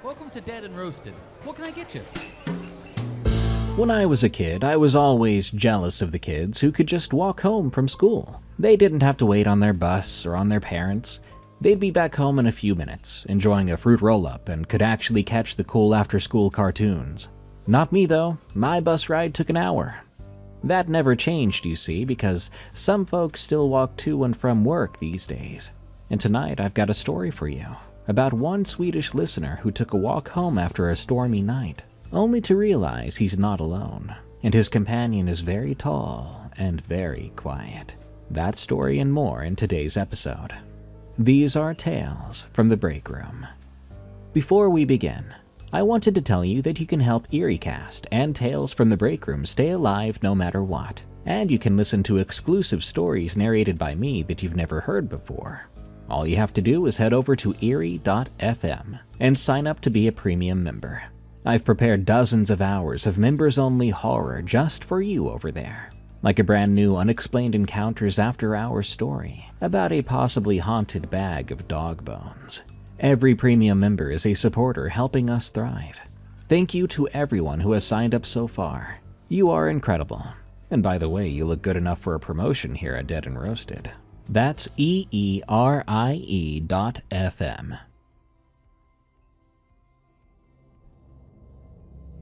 Welcome to Dead and Roasted. What can I get you? When I was a kid, I was always jealous of the kids who could just walk home from school. They didn't have to wait on their bus or on their parents. They'd be back home in a few minutes, enjoying a fruit roll-up, and could actually catch the cool after-school cartoons. Not me, though. My bus ride took an hour. That never changed, you see, because some folks still walk to and from work these days. And tonight I've got a story for you about one Swedish listener who took a walk home after a stormy night, only to realize he's not alone, and his companion is very tall and very quiet. That story and more in today's episode. These are Tales from the Break Room. Before we begin, I wanted to tell you that you can help EerieCast and Tales from the Break Room stay alive no matter what, and you can listen to exclusive stories narrated by me that you've never heard before. All you have to do is head over to eerie.fm and sign up to be a premium member. I've prepared dozens of hours of members-only horror just for you over there, like a brand new Unexplained Encounters After Hours story about a possibly haunted bag of dog bones. Every premium member is a supporter helping us thrive. Thank you to everyone who has signed up so far. You are incredible. And by the way, you look good enough for a promotion here at Dead and Roasted. That's EERIE.FM.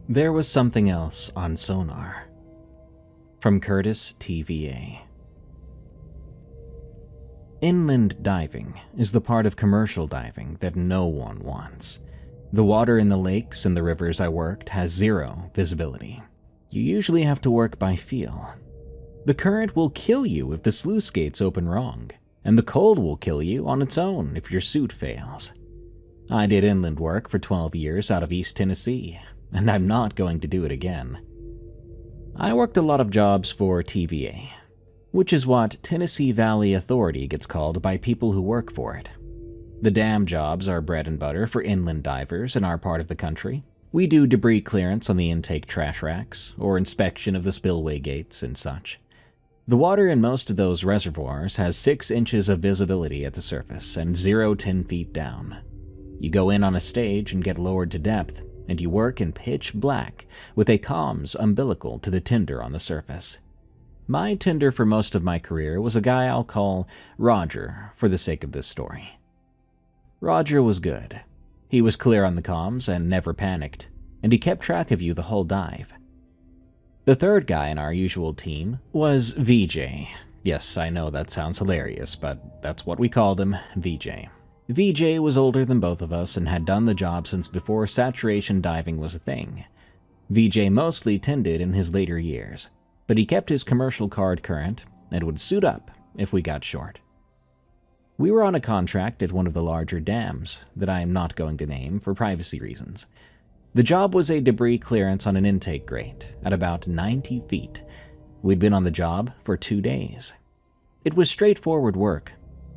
There was something else on sonar. From Curtis TVA. Inland diving is the part of commercial diving that no one wants. The water in the lakes and the rivers I worked has zero visibility. You usually have to work by feel. The current will kill you if the sluice gates open wrong, and the cold will kill you on its own if your suit fails. I did inland work for 12 years out of East Tennessee, and I'm not going to do it again. I worked a lot of jobs for TVA, which is what Tennessee Valley Authority gets called by people who work for it. The dam jobs are bread and butter for inland divers in our part of the country. We do debris clearance on the intake trash racks, or inspection of the spillway gates and such. The water in most of those reservoirs has 6 inches of visibility at the surface and 10 feet down. You go in on a stage and get lowered to depth, and you work in pitch black with a comms umbilical to the tinder on the surface. My tinder for most of my career was a guy I'll call Roger for the sake of this story. Roger was good. He was clear on the comms and never panicked, and he kept track of you the whole dive. The third guy in our usual team was VJ. Yes, I know that sounds hilarious, but that's what we called him, VJ. VJ was older than both of us and had done the job since before saturation diving was a thing. VJ mostly tended in his later years, but he kept his commercial card current and would suit up if we got short. We were on a contract at one of the larger dams that I am not going to name for privacy reasons. The job was a debris clearance on an intake grate at about 90 feet. We'd been on the job for 2 days. It was straightforward work.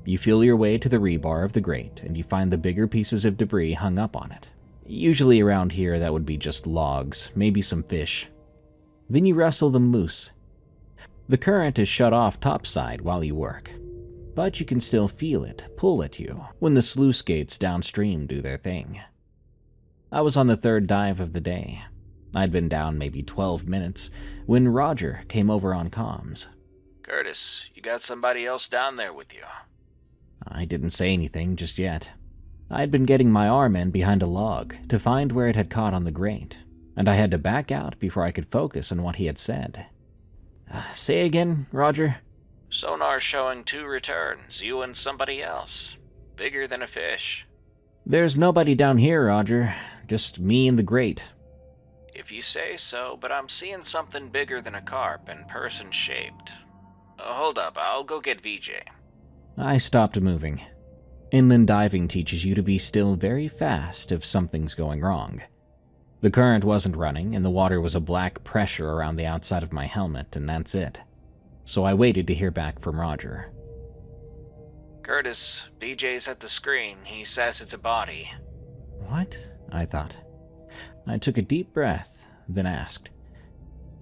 You feel your way to the rebar of the grate and you find the bigger pieces of debris hung up on it. Usually around here that would be just logs, maybe some fish. Then you wrestle them loose. The current is shut off topside while you work, but you can still feel it pull at you when the sluice gates downstream do their thing. I was on the 3rd dive of the day. I'd been down maybe 12 minutes when Roger came over on comms. "Curtis, you got somebody else down there with you?" I didn't say anything just yet. I'd been getting my arm in behind a log to find where it had caught on the grate, and I had to back out before I could focus on what he had said. Say again, Roger? "Sonar showing 2 returns, you and somebody else. Bigger than a fish." There's nobody down here, Roger. Just me and the grate. "If you say so, but I'm seeing something bigger than a carp and person-shaped. Hold up, I'll go get VJ." I stopped moving. Inland diving teaches you to be still very fast if something's going wrong. The current wasn't running, and the water was a black pressure around the outside of my helmet, and that's it. So I waited to hear back from Roger. "Curtis, VJ's at the screen. He says it's a body." What? I thought. I took a deep breath, then asked,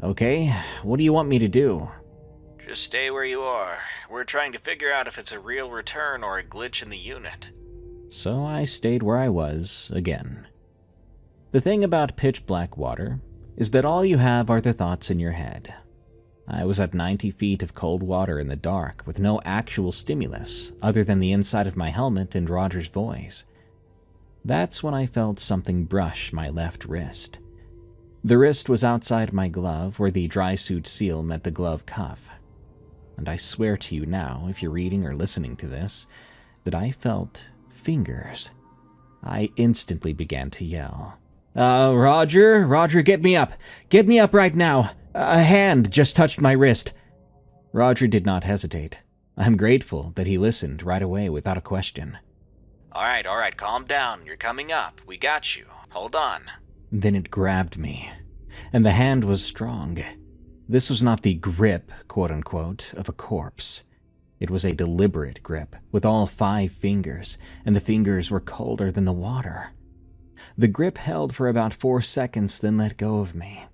"Okay, what do you want me to do?" "Just stay where you are. We're trying to figure out if it's a real return or a glitch in the unit." So I stayed where I was again. The thing about pitch black water is that all you have are the thoughts in your head. I was at 90 feet of cold water in the dark with no actual stimulus other than the inside of my helmet and Roger's voice. That's when I felt something brush my left wrist. The wrist was outside my glove where the dry suit seal met the glove cuff. And I swear to you now, if you're reading or listening to this, that I felt fingers. I instantly began to yell. Roger, get me up! Get me up right now! A hand just touched my wrist." Roger did not hesitate. I'm grateful that he listened right away without a question. All right, calm down. You're coming up. We got you. Hold on. Then it grabbed me, and the hand was strong. This was not the grip, quote-unquote, of a corpse. It was a deliberate grip, with all 5 fingers, and the fingers were colder than the water. The grip held for about 4 seconds, then let go of me,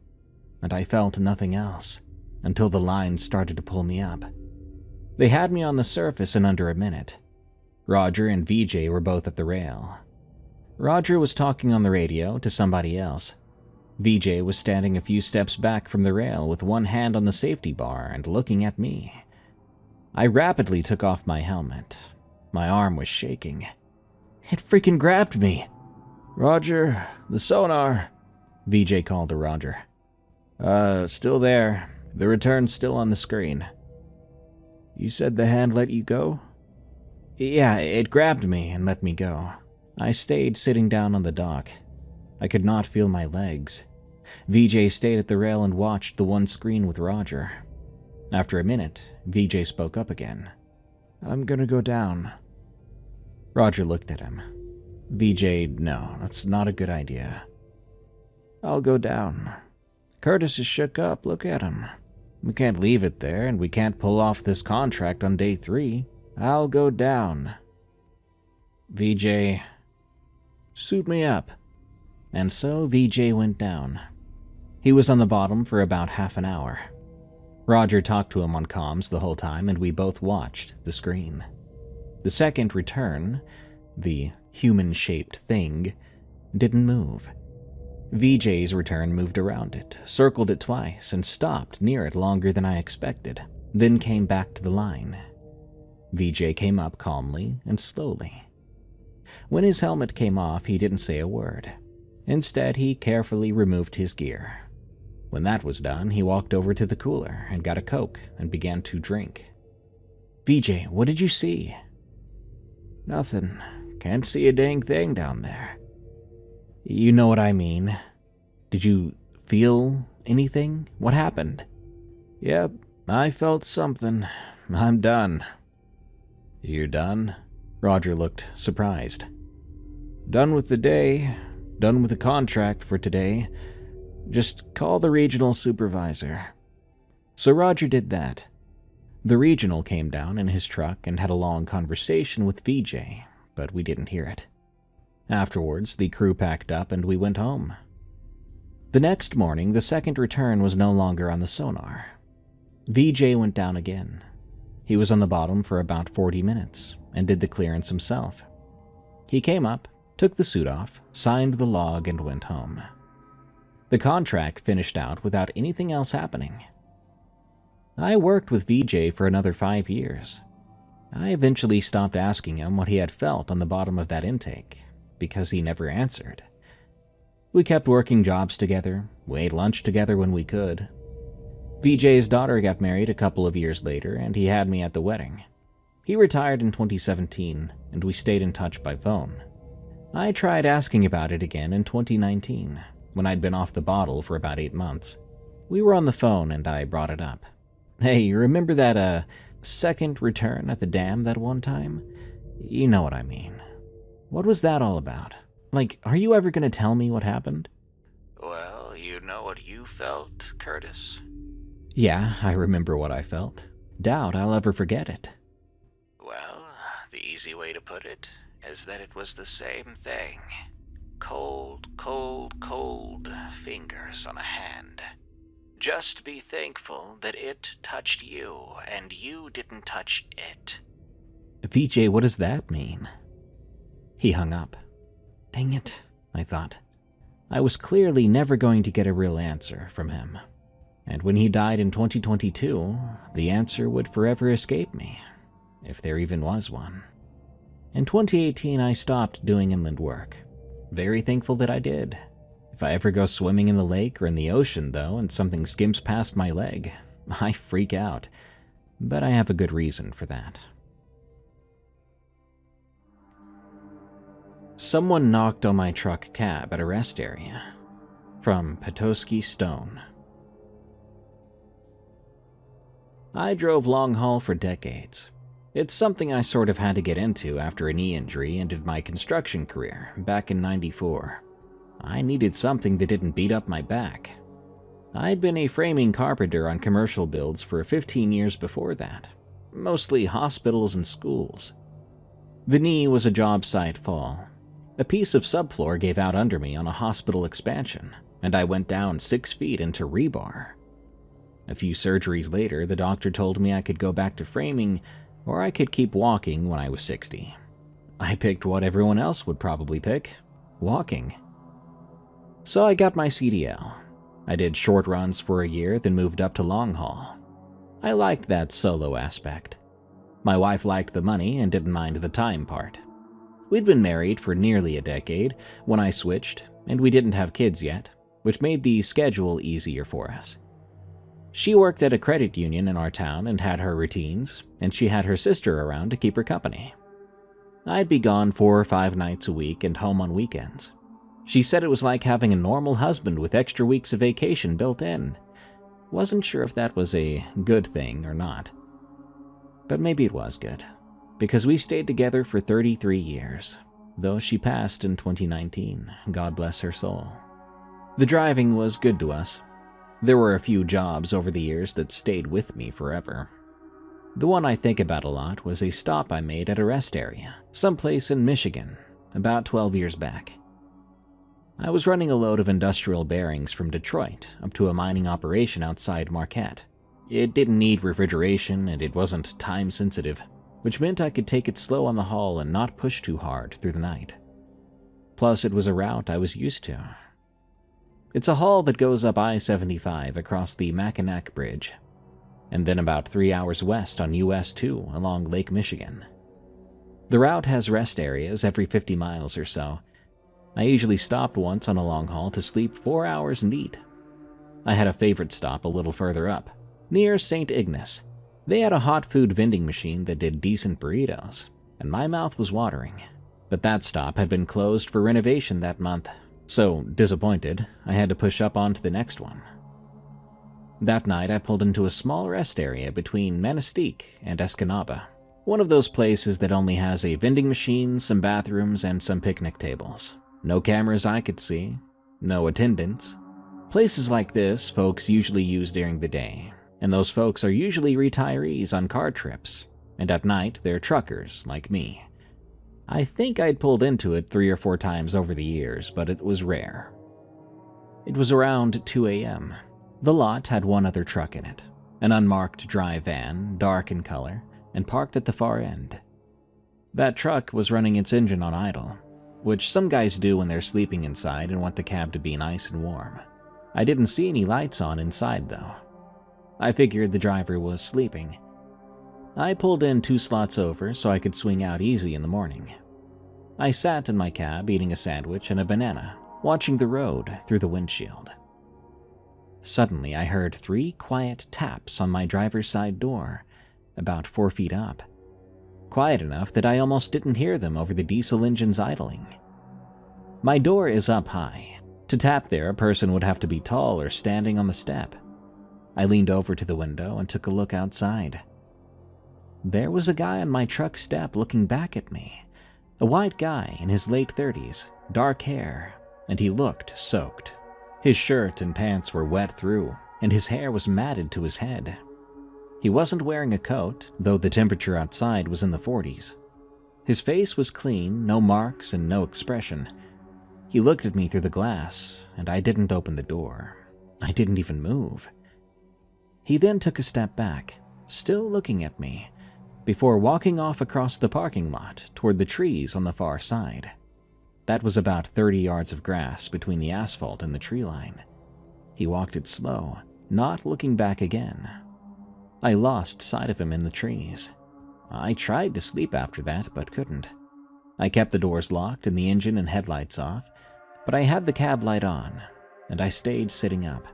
and I felt nothing else, until the line started to pull me up. They had me on the surface in under a minute. Roger and VJ were both at the rail. Roger was talking on the radio to somebody else. VJ was standing a few steps back from the rail with one hand on the safety bar and looking at me. I rapidly took off my helmet. My arm was shaking. It freaking grabbed me. "Roger, the sonar," VJ called to Roger. Still there. The return's still on the screen." "You said the hand let you go?" "Yeah, it grabbed me and let me go. I stayed sitting down on the dock. I could not feel my legs. VJ stayed at the rail and watched the one screen with Roger. After a minute, VJ spoke up again. "I'm gonna go down." Roger looked at him. "VJ, no, that's not a good idea." "I'll go down. Curtis is shook up, look at him. We can't leave it there, and we can't pull off this contract on day 3. I'll go down." "VJ, suit me up." And so VJ went down. He was on the bottom for about half an hour. Roger talked to him on comms the whole time, and we both watched the screen. The second return, the human-shaped thing, didn't move. VJ's return moved around it, circled it twice, and stopped near it longer than I expected, then came back to the line. VJ came up calmly and slowly. When his helmet came off, he didn't say a word. Instead, he carefully removed his gear. When that was done, he walked over to the cooler and got a Coke and began to drink. "VJ, what did you see?" "Nothing. Can't see a dang thing down there." "You know what I mean. Did you feel anything? What happened?" "Yep, I felt something. I'm done." "You're done?" Roger looked surprised. "Done with the day. Done with the contract for today. Just call the regional supervisor." So Roger did that. The regional came down in his truck and had a long conversation with VJ, but we didn't hear it. Afterwards, the crew packed up and we went home. The next morning, the second return was no longer on the sonar. VJ went down again. He was on the bottom for about 40 minutes and did the clearance himself. He came up, took the suit off, signed the log, and went home. The contract finished out without anything else happening. I worked with VJ for another 5 years. I eventually stopped asking him what he had felt on the bottom of that intake, because he never answered. We kept working jobs together, we ate lunch together when we could. VJ's daughter got married a couple of years later, and he had me at the wedding. He retired in 2017, and we stayed in touch by phone. I tried asking about it again in 2019, when I'd been off the bottle for about 8 months. We were on the phone, and I brought it up. "Hey, you remember that, second return at the dam that one time? You know what I mean. What was that all about? Like, are you ever gonna tell me what happened?" Well, you know what you felt, Curtis? Yeah, I remember what I felt. Doubt I'll ever forget it. Well, the easy way to put it is that it was the same thing. Cold, cold, cold fingers on a hand. Just be thankful that it touched you and you didn't touch it. VJ, what does that mean? He hung up. Dang it, I thought. I was clearly never going to get a real answer from him. And when he died in 2022, the answer would forever escape me, if there even was one. In 2018, I stopped doing inland work. Very thankful that I did. If I ever go swimming in the lake or in the ocean, though, and something skims past my leg, I freak out. But I have a good reason for that. Someone knocked on my truck cab at a rest area. From Petoskey Stone. I drove long haul for decades. It's something I sort of had to get into after a knee injury ended my construction career back in '94. I needed something that didn't beat up my back. I'd been a framing carpenter on commercial builds for 15 years before that, mostly hospitals and schools. The knee was a job site fall. A piece of subfloor gave out under me on a hospital expansion, and I went down 6 feet into rebar. A few surgeries later, the doctor told me I could go back to framing, or I could keep walking when I was 60. I picked what everyone else would probably pick, walking. So I got my CDL. I did short runs for a year, then moved up to long haul. I liked that solo aspect. My wife liked the money and didn't mind the time part. We'd been married for nearly a decade when I switched, and we didn't have kids yet, which made the schedule easier for us. She worked at a credit union in our town and had her routines, and she had her sister around to keep her company. I'd be gone 4 or 5 nights a week and home on weekends. She said it was like having a normal husband with extra weeks of vacation built in. Wasn't sure if that was a good thing or not. But maybe it was good, because we stayed together for 33 years, though she passed in 2019, God bless her soul. The driving was good to us. There were a few jobs over the years that stayed with me forever. The one I think about a lot was a stop I made at a rest area, someplace in Michigan, about 12 years back. I was running a load of industrial bearings from Detroit up to a mining operation outside Marquette. It didn't need refrigeration and it wasn't time sensitive, which meant I could take it slow on the haul and not push too hard through the night. Plus, it was a route I was used to. It's a haul that goes up I-75 across the Mackinac Bridge, and then about 3 hours west on US 2 along Lake Michigan. The route has rest areas every 50 miles or so. I usually stopped once on a long haul to sleep 4 hours and eat. I had a favorite stop a little further up, near St. Ignace. They had a hot food vending machine that did decent burritos, and my mouth was watering. But that stop had been closed for renovation that month, so, disappointed, I had to push up onto the next one. That night, I pulled into a small rest area between Manistee and Escanaba, one of those places that only has a vending machine, some bathrooms, and some picnic tables. No cameras I could see, no attendants. Places like this, folks usually use during the day, and those folks are usually retirees on car trips, and at night, they're truckers like me. I think I'd pulled into it 3 or 4 times over the years, but it was rare. It was around 2 a.m. The lot had one other truck in it, an unmarked dry van, dark in color, and parked at the far end. That truck was running its engine on idle, which some guys do when they're sleeping inside and want the cab to be nice and warm. I didn't see any lights on inside, though. I figured the driver was sleeping. I pulled in 2 slots over so I could swing out easy in the morning. I sat in my cab eating a sandwich and a banana, watching the road through the windshield. Suddenly, I heard 3 quiet taps on my driver's side door, about 4 feet up. Quiet enough that I almost didn't hear them over the diesel engine's idling. My door is up high. To tap there, a person would have to be tall or standing on the step. I leaned over to the window and took a look outside. There was a guy on my truck step looking back at me. A white guy in his late 30s, dark hair, and he looked soaked. His shirt and pants were wet through, and his hair was matted to his head. He wasn't wearing a coat, though the temperature outside was in the 40s. His face was clean, no marks and no expression. He looked at me through the glass, and I didn't open the door. I didn't even move. He then took a step back, still looking at me, before walking off across the parking lot toward the trees on the far side. That was about 30 yards of grass between the asphalt and the tree line. He walked it slow, not looking back again. I lost sight of him in the trees. I tried to sleep after that, but couldn't. I kept the doors locked and the engine and headlights off, but I had the cab light on, and I stayed sitting up.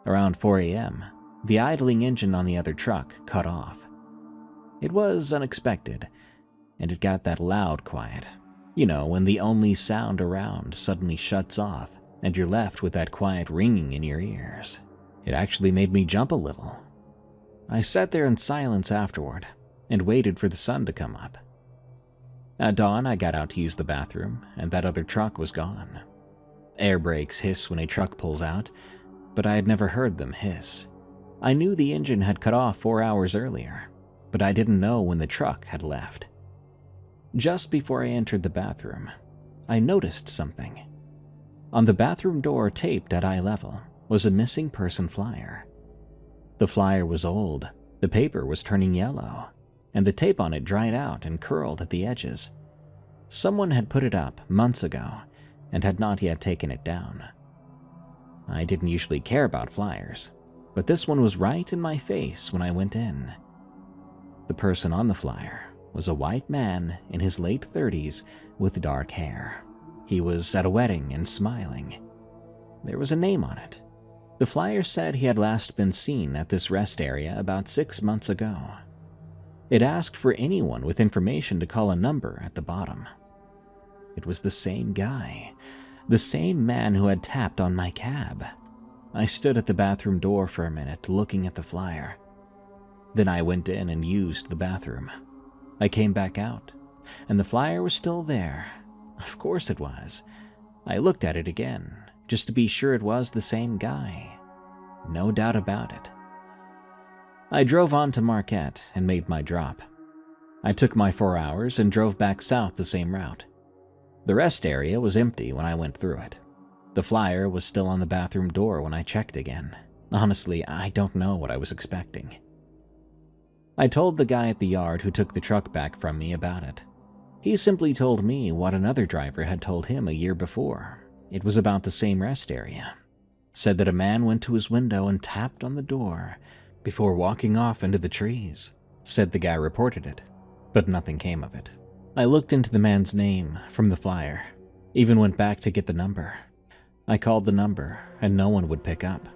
Around 4 a.m., the idling engine on the other truck cut off. It was unexpected, and it got that loud quiet. You know, when the only sound around suddenly shuts off and you're left with that quiet ringing in your ears. It actually made me jump a little. I sat there in silence afterward and waited for the sun to come up. At dawn, I got out to use the bathroom, and that other truck was gone. Air brakes hiss when a truck pulls out, but I had never heard them hiss. I knew the engine had cut off 4 hours earlier, but I didn't know when the truck had left. Just before I entered the bathroom, I noticed something. On the bathroom door, taped at eye level, was a missing person flyer. The flyer was old, the paper was turning yellow, and the tape on it dried out and curled at the edges. Someone had put it up months ago and had not yet taken it down. I didn't usually care about flyers, but this one was right in my face when I went in. The person on the flyer was a white man in his late 30s with dark hair. He was at a wedding and smiling. There was a name on it. The flyer said he had last been seen at this rest area about 6 months ago. It asked for anyone with information to call a number at the bottom. It was the same guy, the same man who had tapped on my cab. I stood at the bathroom door for a minute looking at the flyer. Then I went in and used the bathroom. I came back out, and the flyer was still there. Of course it was. I looked at it again, just to be sure it was the same guy. No doubt about it. I drove on to Marquette and made my drop. I took my 4 hours and drove back south the same route. The rest area was empty when I went through it. The flyer was still on the bathroom door when I checked again. Honestly, I don't know what I was expecting. I told the guy at the yard who took the truck back from me about it. He simply told me what another driver had told him a year before. It was about the same rest area. Said that a man went to his window and tapped on the door before walking off into the trees. Said the guy reported it, but nothing came of it. I looked into the man's name from the flyer, even went back to get the number. I called the number and no one would pick up,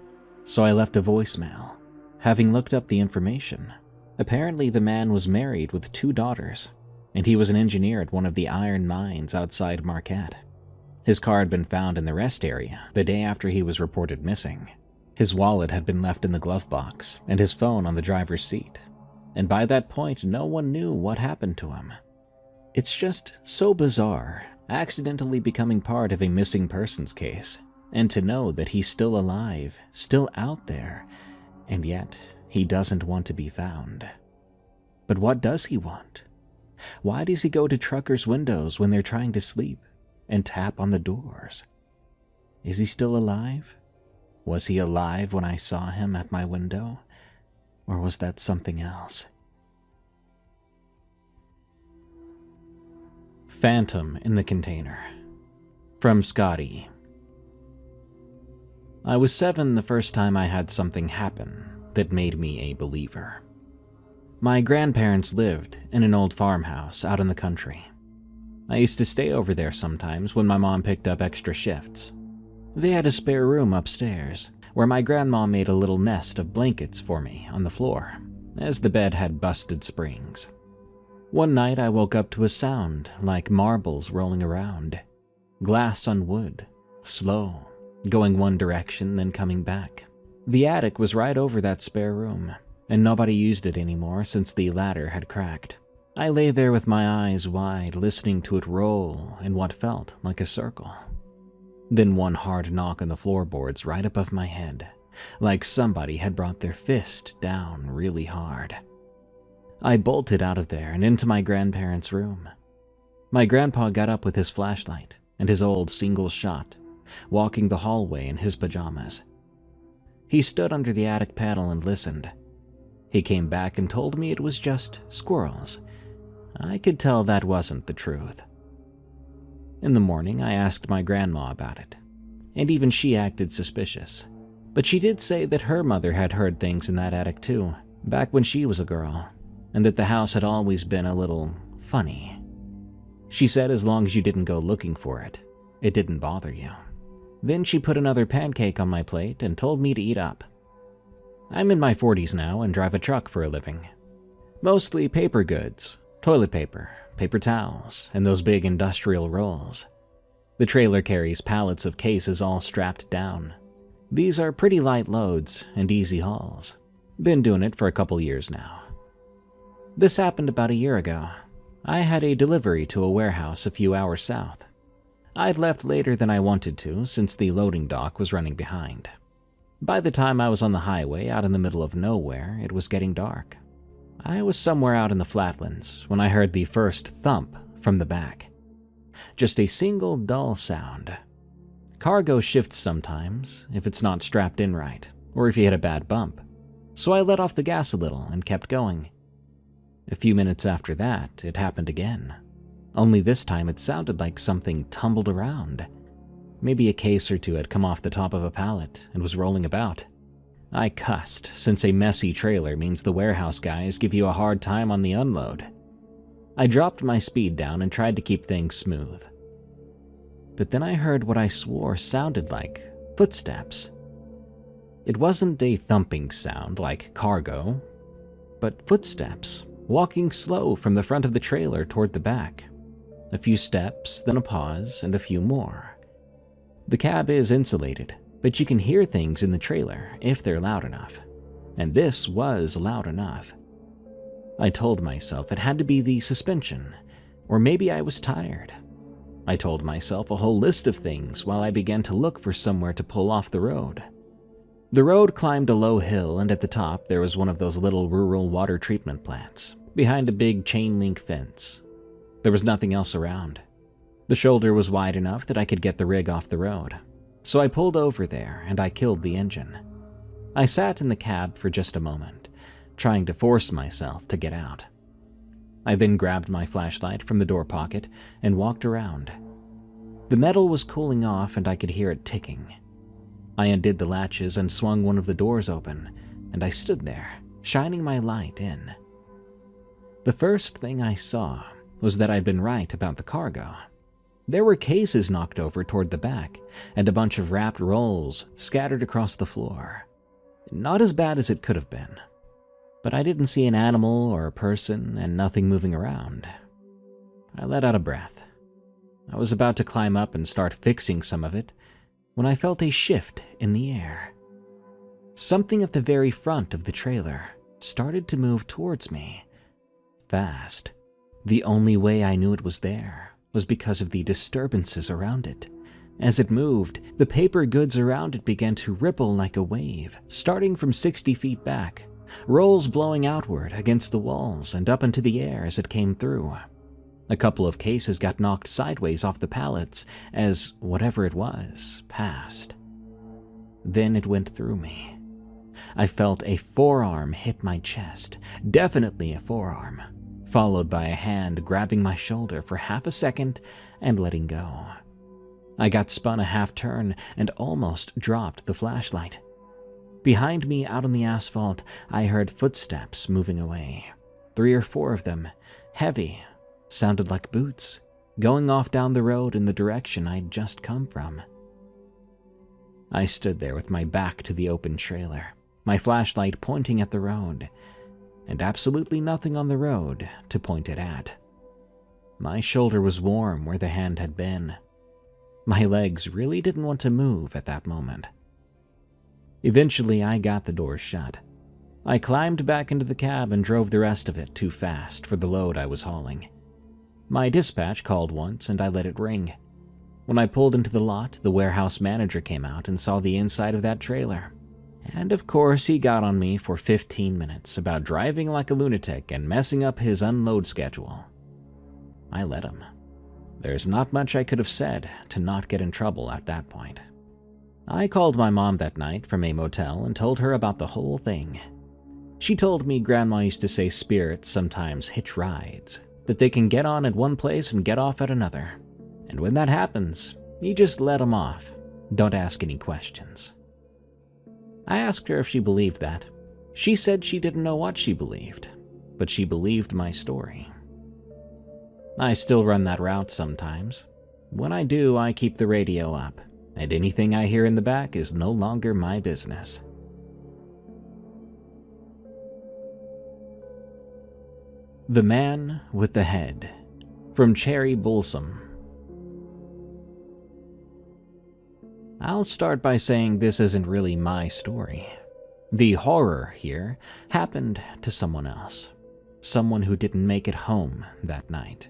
so I left a voicemail. Having looked up the information, apparently the man was married with 2 daughters, and he was an engineer at one of the iron mines outside Marquette. His car had been found in the rest area the day after he was reported missing. His wallet had been left in the glove box and his phone on the driver's seat, and by that point no one knew what happened to him. It's just so bizarre, accidentally becoming part of a missing persons case, and to know that he's still alive, still out there, and yet he doesn't want to be found. But what does he want? Why does he go to truckers' windows when they're trying to sleep and tap on the doors? Is he still alive? Was he alive when I saw him at my window? Or was that something else? Phantom in the Container. From Scotty. I was 7 the first time I had something happen that made me a believer. My grandparents lived in an old farmhouse out in the country. I used to stay over there sometimes when my mom picked up extra shifts. They had a spare room upstairs where my grandma made a little nest of blankets for me on the floor, as the bed had busted springs. One night I woke up to a sound like marbles rolling around, glass on wood, slow, going one direction then coming back. The attic was right over that spare room, and nobody used it anymore since the ladder had cracked. I lay there with my eyes wide, listening to it roll in what felt like a circle. Then one hard knock on the floorboards right above my head, like somebody had brought their fist down really hard. I bolted out of there and into my grandparents' room. My grandpa got up with his flashlight and his old single shot, walking the hallway in his pajamas. He stood under the attic panel and listened. He came back and told me it was just squirrels. I could tell that wasn't the truth. In the morning, I asked my grandma about it, and even she acted suspicious. But she did say that her mother had heard things in that attic too, back when she was a girl, and that the house had always been a little funny. She said as long as you didn't go looking for it, it didn't bother you. Then she put another pancake on my plate and told me to eat up. I'm in my 40s now and drive a truck for a living. Mostly paper goods, toilet paper, paper towels, and those big industrial rolls. The trailer carries pallets of cases all strapped down. These are pretty light loads and easy hauls. Been doing it for a couple years now. This happened about a year ago. I had a delivery to a warehouse a few hours south. I'd left later than I wanted to since the loading dock was running behind. By the time I was on the highway out in the middle of nowhere, it was getting dark. I was somewhere out in the flatlands when I heard the first thump from the back. Just a single dull sound. Cargo shifts sometimes if it's not strapped in right, or if you hit a bad bump. So I let off the gas a little and kept going. A few minutes after that, it happened again. Only this time it sounded like something tumbled around. Maybe a case or two had come off the top of a pallet and was rolling about. I cussed, since a messy trailer means the warehouse guys give you a hard time on the unload. I dropped my speed down and tried to keep things smooth. But then I heard what I swore sounded like footsteps. It wasn't a thumping sound like cargo, but footsteps, walking slow from the front of the trailer toward the back. A few steps, then a pause, and a few more. The cab is insulated, but you can hear things in the trailer if they're loud enough. And this was loud enough. I told myself it had to be the suspension, or maybe I was tired. I told myself a whole list of things while I began to look for somewhere to pull off the road. The road climbed a low hill, and at the top there was one of those little rural water treatment plants, behind a big chain-link fence. There was nothing else around. The shoulder was wide enough that I could get the rig off the road, so I pulled over there and I killed the engine. I sat in the cab for just a moment, trying to force myself to get out. I then grabbed my flashlight from the door pocket and walked around. The metal was cooling off and I could hear it ticking. I undid the latches and swung one of the doors open, and I stood there, shining my light in. The first thing I saw was that I'd been right about the cargo. There were cases knocked over toward the back, and a bunch of wrapped rolls scattered across the floor. Not as bad as it could have been, but I didn't see an animal or a person and nothing moving around. I let out a breath. I was about to climb up and start fixing some of it when I felt a shift in the air. Something at the very front of the trailer started to move towards me, fast. The only way I knew it was there was because of the disturbances around it. As it moved, the paper goods around it began to ripple like a wave, starting from 60 feet back, rolls blowing outward against the walls and up into the air as it came through. A couple of cases got knocked sideways off the pallets as whatever it was passed. Then it went through me. I felt a forearm hit my chest, definitely a forearm, followed by a hand grabbing my shoulder for half a second and letting go. I got spun a half turn and almost dropped the flashlight. Behind me out on the asphalt, I heard footsteps moving away. 3 or 4 of them, heavy, sounded like boots, going off down the road in the direction I'd just come from. I stood there with my back to the open trailer, my flashlight pointing at the road, and absolutely nothing on the road to point it at. My shoulder was warm where the hand had been. My legs really didn't want to move at that moment. Eventually, I got the door shut. I climbed back into the cab and drove the rest of it too fast for the load I was hauling. My dispatch called once and I let it ring. When I pulled into the lot, the warehouse manager came out and saw the inside of that trailer. And of course, he got on me for 15 minutes about driving like a lunatic and messing up his unload schedule. I let him. There's not much I could have said to not get in trouble at that point. I called my mom that night from a motel and told her about the whole thing. She told me Grandma used to say spirits sometimes hitch rides, that they can get on at one place and get off at another. And when that happens, you just let them off. Don't ask any questions. I asked her if she believed that. She said she didn't know what she believed, but she believed my story. I still run that route sometimes. When I do, I keep the radio up, and anything I hear in the back is no longer my business. The Man with the Head, from Cherry Bulsum. I'll start by saying this isn't really my story. The horror here happened to someone else, someone who didn't make it home that night.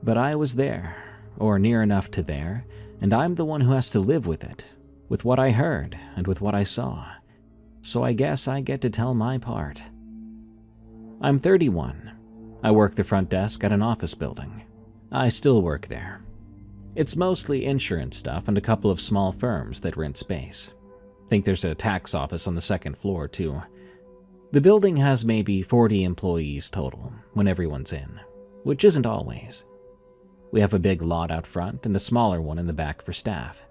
But I was there, or near enough to there, and I'm the one who has to live with it, with what I heard and with what I saw. So I guess I get to tell my part. I'm 31. I work the front desk at an office building. I still work there. It's mostly insurance stuff and a couple of small firms that rent space. Think there's a tax office on the second floor, too. The building has maybe 40 employees total when everyone's in, which isn't always. We have a big lot out front and a smaller one in the back for staff.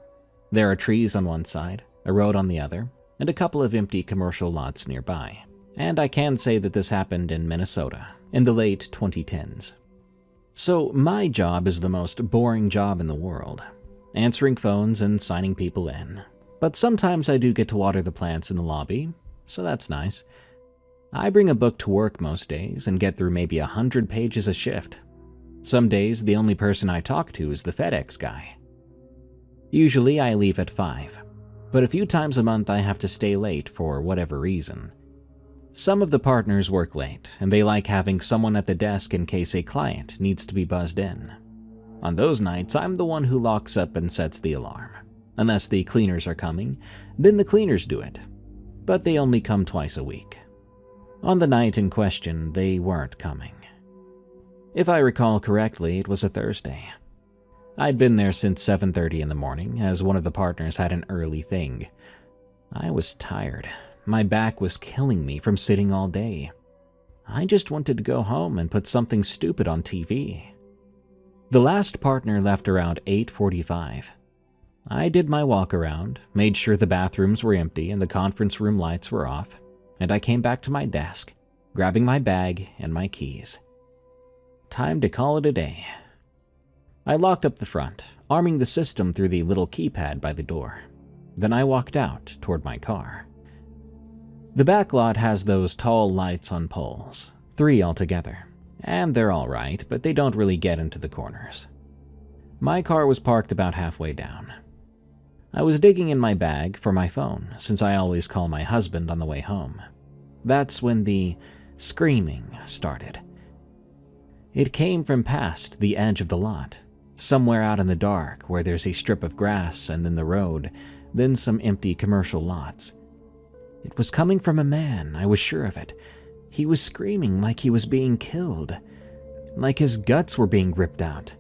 There are trees on one side, a road on the other, and a couple of empty commercial lots nearby. And I can say that this happened in Minnesota in the late 2010s. So my job is the most boring job in the world, answering phones and signing people in. But sometimes I do get to water the plants in the lobby, so that's nice. I bring a book to work most days and get through maybe 100 pages a shift. Some days the only person I talk to is the FedEx guy. Usually I leave at 5, but a few times a month I have to stay late for whatever reason. Some of the partners work late, and they like having someone at the desk in case a client needs to be buzzed in. On those nights, I'm the one who locks up and sets the alarm. Unless the cleaners are coming, then the cleaners do it. But they only come twice a week. On the night in question, they weren't coming. If I recall correctly, it was a Thursday. I'd been there since 7:30 in the morning, as one of the partners had an early thing. I was tired. My back was killing me from sitting all day. I just wanted to go home and put something stupid on TV. The last partner left around 8:45. I did my walk around, made sure the bathrooms were empty and the conference room lights were off, and I came back to my desk, grabbing my bag and my keys. Time to call it a day. I locked up the front, arming the system through the little keypad by the door. Then I walked out toward my car. The back lot has those tall lights on poles, 3 altogether, and they're alright, but they don't really get into the corners. My car was parked about halfway down. I was digging in my bag for my phone, since I always call my husband on the way home. That's when the screaming started. It came from past the edge of the lot, somewhere out in the dark where there's a strip of grass and then the road, then some empty commercial lots. It was coming from a man, I was sure of it. He was screaming like he was being killed, like his guts were being ripped out.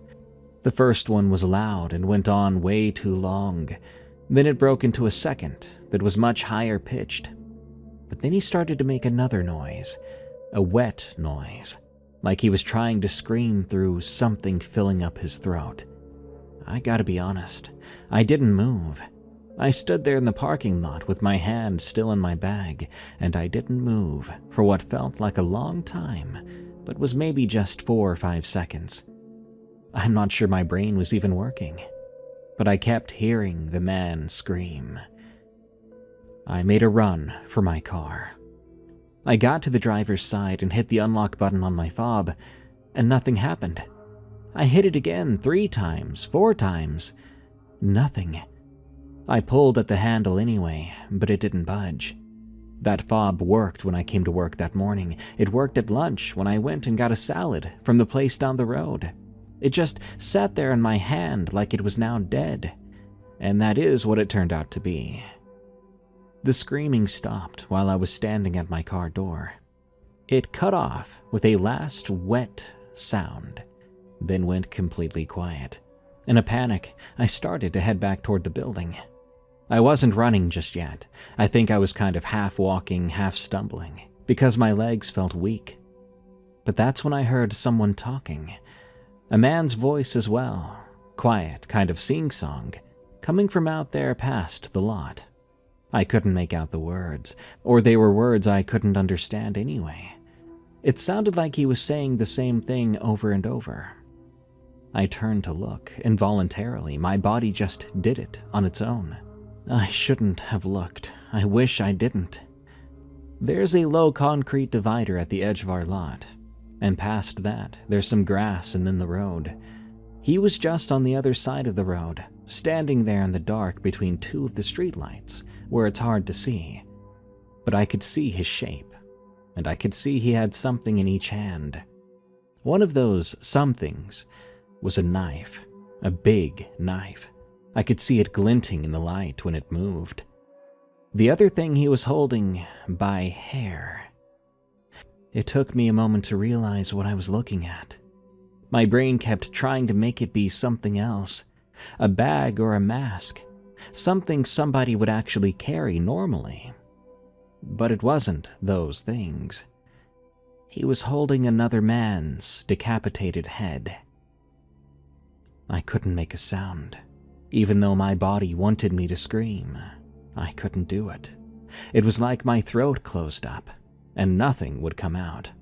The first one was loud and went on way too long. Then it broke into a second that was much higher pitched. But then he started to make another noise, a wet noise, like he was trying to scream through something filling up his throat. I gotta be honest, I didn't move. I stood there in the parking lot with my hand still in my bag, and I didn't move for what felt like a long time, but was maybe just 4 or 5 seconds. I'm not sure my brain was even working, but I kept hearing the man scream. I made a run for my car. I got to the driver's side and hit the unlock button on my fob, and nothing happened. I hit it again 3 times, 4 times. Nothing. I pulled at the handle anyway, but it didn't budge. That fob worked when I came to work that morning. It worked at lunch when I went and got a salad from the place down the road. It just sat there in my hand like it was now dead, and that is what it turned out to be. The screaming stopped while I was standing at my car door. It cut off with a last wet sound, then went completely quiet. In a panic, I started to head back toward the building. I wasn't running just yet. I think I was kind of half walking, half stumbling, because my legs felt weak. But that's when I heard someone talking. A man's voice as well, quiet kind of sing-song, coming from out there past the lot. I couldn't make out the words, or they were words I couldn't understand anyway. It sounded like he was saying the same thing over and over. I turned to look. Involuntarily, my body just did it on its own. I shouldn't have looked. I wish I didn't. There's a low concrete divider at the edge of our lot, and past that, there's some grass and then the road. He was just on the other side of the road, standing there in the dark between two of the streetlights, where it's hard to see. But I could see his shape, and I could see he had something in each hand. One of those somethings was a knife, a big knife. I could see it glinting in the light when it moved. The other thing he was holding by hair. It took me a moment to realize what I was looking at. My brain kept trying to make it be something else, a bag or a mask, something somebody would actually carry normally. But it wasn't those things. He was holding another man's decapitated head. I couldn't make a sound. Even though my body wanted me to scream, I couldn't do it. It was like my throat closed up, and nothing would come out.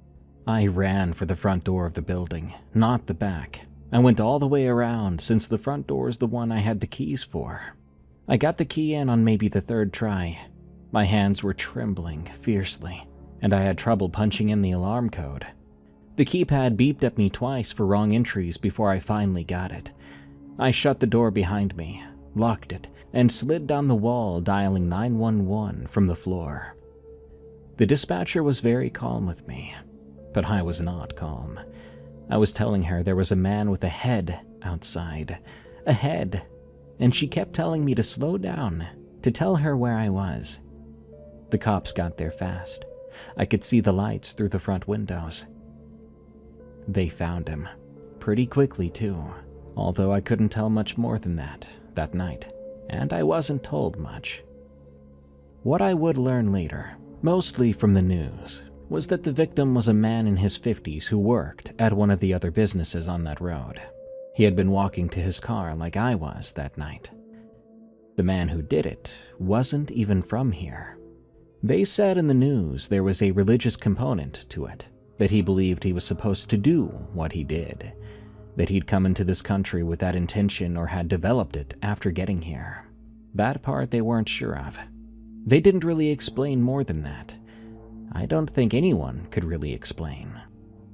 I ran for the front door of the building, not the back. I went all the way around, since the front door is the one I had the keys for. I got the key in on maybe the third try. My hands were trembling fiercely, and I had trouble punching in the alarm code. The keypad beeped at me twice for wrong entries before I finally got it. I shut the door behind me, locked it, and slid down the wall, dialing 911 from the floor. The dispatcher was very calm with me, but I was not calm. I was telling her there was a man with a head outside, a head, and she kept telling me to slow down, to tell her where I was. The cops got there fast. I could see the lights through the front windows. They found him, pretty quickly too. Although I couldn't tell much more than that night, and I wasn't told much. What I would learn later, mostly from the news, was that the victim was a man in his 50s who worked at one of the other businesses on that road. He had been walking to his car like I was that night. The man who did it wasn't even from here. They said in the news there was a religious component to it, that he believed he was supposed to do what he did, that he'd come into this country with that intention or had developed it after getting here. That part they weren't sure of. They didn't really explain more than that. I don't think anyone could really explain.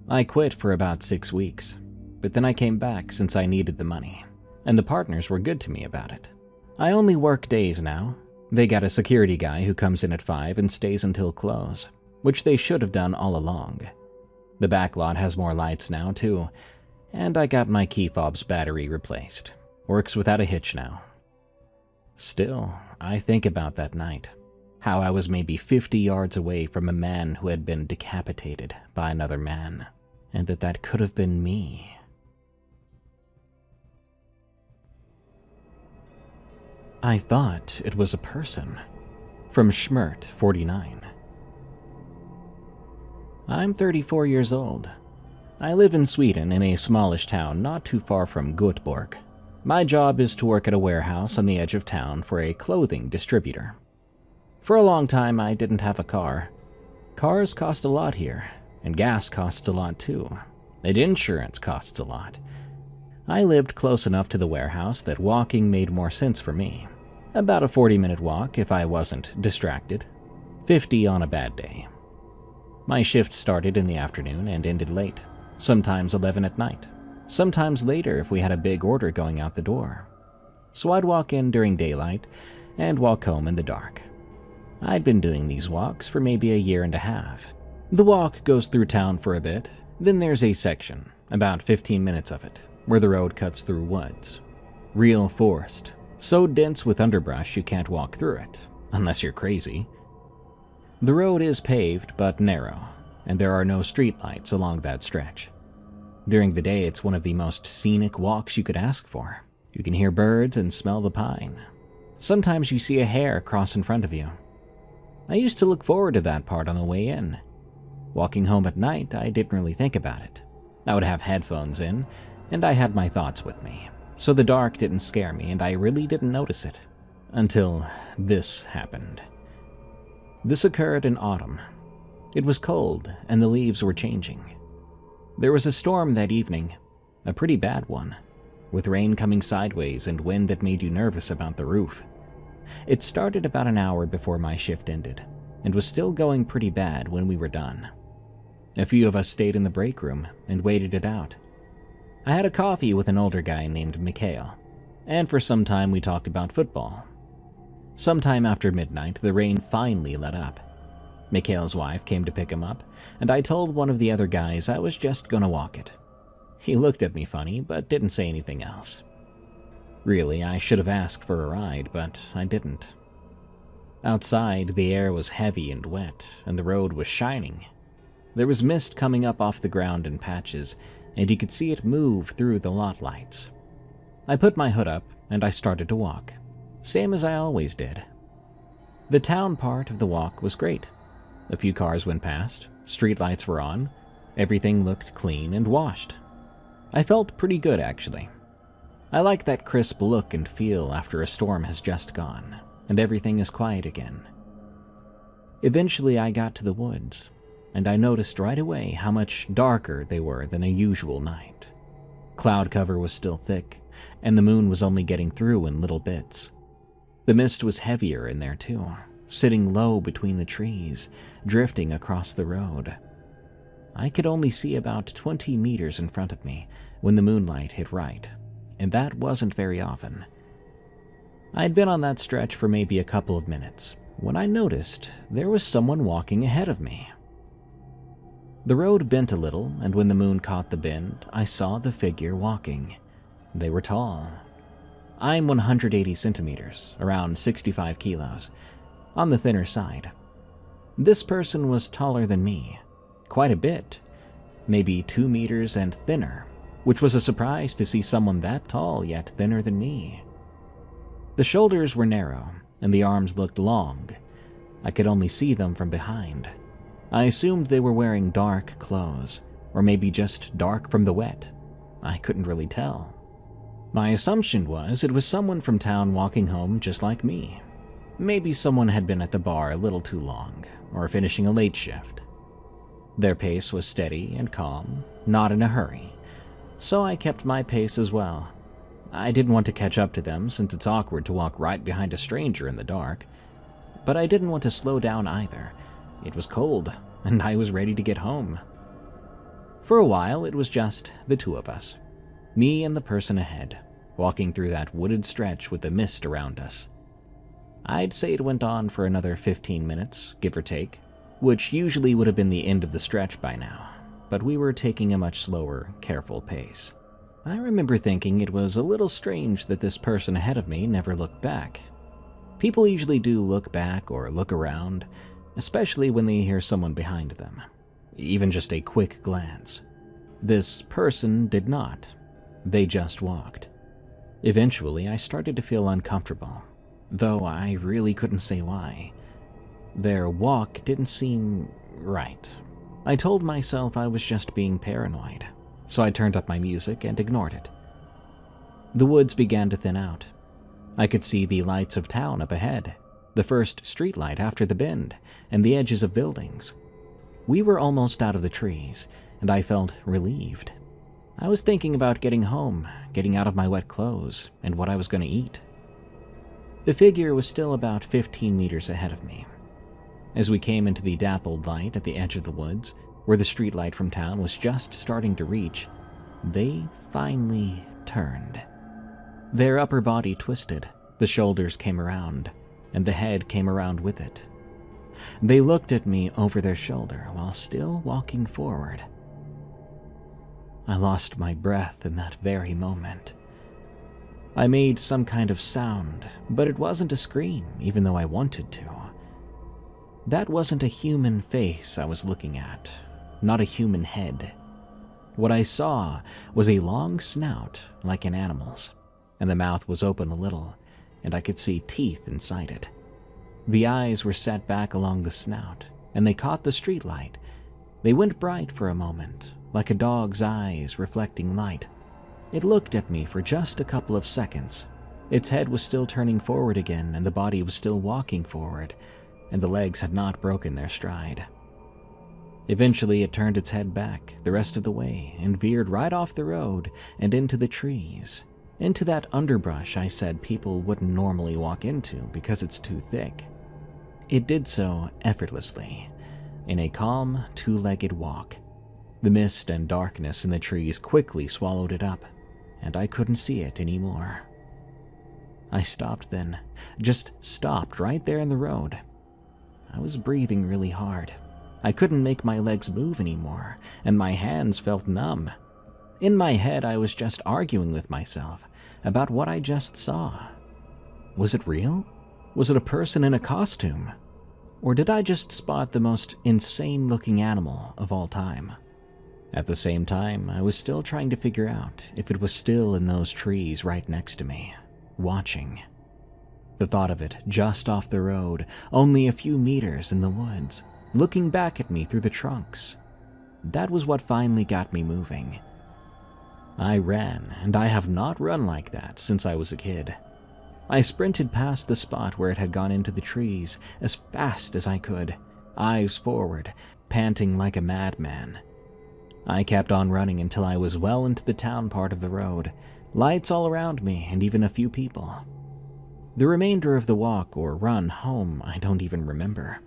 I quit for about 6 weeks, but then I came back since I needed the money, and the partners were good to me about it. I only work days now. They got a security guy who comes in at 5 and stays until close, which they should have done all along. The back lot has more lights now too, and I got my key fob's battery replaced. Works without a hitch now. Still, I think about that night. How I was maybe 50 yards away from a man who had been decapitated by another man, and that could have been me. I thought it was a person. From Schmert, 49. I'm 34 years old. I live in Sweden in a smallish town not too far from Göteborg. My job is to work at a warehouse on the edge of town for a clothing distributor. For a long time, I didn't have a car. Cars cost a lot here, and gas costs a lot too, and insurance costs a lot. I lived close enough to the warehouse that walking made more sense for me. About a 40-minute walk if I wasn't distracted. 50 on a bad day. My shift started in the afternoon and ended late. Sometimes 11 at night, sometimes later if we had a big order going out the door. So I'd walk in during daylight and walk home in the dark. I'd been doing these walks for maybe a year and a half. The walk goes through town for a bit, then there's a section, about 15 minutes of it, where the road cuts through woods. Real forest, so dense with underbrush you can't walk through it, unless you're crazy. The road is paved but narrow, and there are no streetlights along that stretch. During the day, it's one of the most scenic walks you could ask for. You can hear birds and smell the pine. Sometimes you see a hare cross in front of you. I used to look forward to that part on the way in. Walking home at night, I didn't really think about it. I would have headphones in, and I had my thoughts with me. so the dark didn't scare me and I really didn't notice it. Until this happened. This occurred in autumn. It was cold and the leaves were changing. There was a storm that evening, a pretty bad one, with rain coming sideways and wind that made you nervous about the roof. It started about an hour before my shift ended, and was still going pretty bad when we were done. A few of us stayed in the break room and waited it out. I had a coffee with an older guy named Mikhail, and for some time we talked about football. Sometime after midnight, the rain finally let up. Mikhail's wife came to pick him up, and I told one of the other guys I was just gonna walk it. He looked at me funny, but didn't say anything else. Really, I should have asked for a ride, but I didn't. Outside, the air was heavy and wet, and the road was shining. There was mist coming up off the ground in patches, and you could see it move through the lot lights. I put my hood up, and I started to walk, same as I always did. The town part of the walk was great. A few cars went past, streetlights were on, everything looked clean and washed. I felt pretty good, actually. I like that crisp look and feel after a storm has just gone, and everything is quiet again. Eventually, I got to the woods, and I noticed right away how much darker they were than a usual night. Cloud cover was still thick, and the moon was only getting through in little bits. The mist was heavier in there too, sitting low between the trees, drifting across the road. I could only see about 20 meters in front of me when the moonlight hit right, and that wasn't very often. I'd been on that stretch for maybe a couple of minutes when I noticed there was someone walking ahead of me. The road bent a little, and when the moon caught the bend, I saw the figure walking. They were tall. I'm 180 centimeters, around 65 kilos, on the thinner side. This person was taller than me, quite a bit, maybe 2 meters and thinner, which was a surprise to see someone that tall yet thinner than me. The shoulders were narrow, and the arms looked long. I could only see them from behind. I assumed they were wearing dark clothes, or maybe just dark from the wet. I couldn't really tell. My assumption was it was someone from town walking home just like me. Maybe someone had been at the bar a little too long, or finishing a late shift. Their pace was steady and calm, not in a hurry, so I kept my pace as well. I didn't want to catch up to them since it's awkward to walk right behind a stranger in the dark, but I didn't want to slow down either. It was cold, and I was ready to get home. For a while, it was just the two of us, me and the person ahead, walking through that wooded stretch with the mist around us. I'd say it went on for another 15 minutes, give or take, which usually would have been the end of the stretch by now, but we were taking a much slower, careful pace. I remember thinking it was a little strange that this person ahead of me never looked back. People usually do look back or look around, especially when they hear someone behind them, even just a quick glance. This person did not. They just walked. Eventually, I started to feel uncomfortable, though I really couldn't say why. Their walk didn't seem right. I told myself I was just being paranoid, so I turned up my music and ignored it. The woods began to thin out. I could see the lights of town up ahead, the first streetlight after the bend, and the edges of buildings. We were almost out of the trees, and I felt relieved. I was thinking about getting home, getting out of my wet clothes, and what I was going to eat. The figure was still about 15 meters ahead of me. As we came into the dappled light at the edge of the woods, where the streetlight from town was just starting to reach, they finally turned. Their upper body twisted, the shoulders came around, and the head came around with it. They looked at me over their shoulder while still walking forward. I lost my breath in that very moment. I made some kind of sound, but it wasn't a scream, even though I wanted to. That wasn't a human face I was looking at, not a human head. What I saw was a long snout like an animal's, and the mouth was open a little, and I could see teeth inside it. The eyes were set back along the snout, and they caught the streetlight. They went bright for a moment, like a dog's eyes reflecting light. It looked at me for just a couple of seconds. Its head was still turning forward again, and the body was still walking forward, and the legs had not broken their stride. Eventually, it turned its head back the rest of the way and veered right off the road and into the trees, into that underbrush I said people wouldn't normally walk into because it's too thick. It did so effortlessly, in a calm, two-legged walk. The mist and darkness in the trees quickly swallowed it up, and I couldn't see it anymore. I stopped then, just stopped right there in the road. I was breathing really hard. I couldn't make my legs move anymore, and my hands felt numb. In my head, I was just arguing with myself about what I just saw. Was it real? Was it a person in a costume? Or did I just spot the most insane-looking animal of all time? At the same time, I was still trying to figure out if it was still in those trees right next to me, watching. The thought of it just off the road, only a few meters in the woods, looking back at me through the trunks. That was what finally got me moving. I ran, and I have not run like that since I was a kid. I sprinted past the spot where it had gone into the trees as fast as I could, eyes forward, panting like a madman. I kept on running until I was well into the town part of the road, lights all around me and even a few people. The remainder of the walk or run home I don't even remember.